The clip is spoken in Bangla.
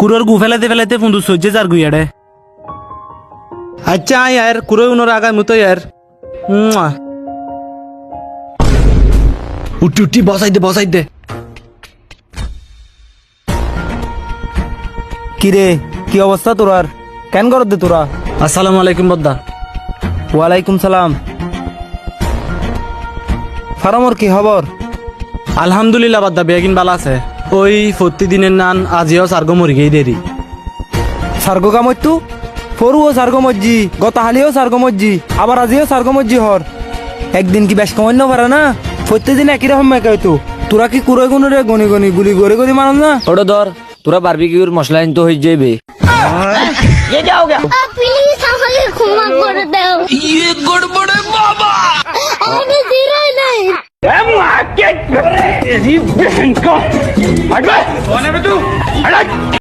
কুরোর গু ফেলাতে ফেলাতে ফুন্দু সহ্যে যার গুইয়াড়ে আচ্ছা ইয়ার কুরো উনোর আগায় মতো ইয়ার উঠি উঠি বসাই দে কিরে কি অবস্থা তোরার কেন করত দে তোরা? আসসালামু আলাইকুম বদ্দা। ওয়ালাইকুম সালাম। ফারামর কি খবর? আলহামদুলিল্লাহ বাদ্দা বেগিন বালা আছে। ওই প্রতিদিনের নান আজিও সার্গ মরি গেই দেরি সার্গ কামতু ফরুও সার্গ মজ্জি গত হালিও সার্গ মজ্জি আবার আজিও সার্গ মজ্জি হর একদিন কি বেশ কমান্য পারে না? প্রত্যেকদিন একই রকম মেকাইতো। তোরা কি কুড়ে গুণরে গনি গনি গুলি গড়ে গড়ি মারন না? ওটা ধর তোরা বারবিকিউর মশলা আনতে হয়ে যাবে। প্লিজ আমাকে ক্ষমা করে দাও। গড়বড়ে বাবা আমি দিরাই নাই।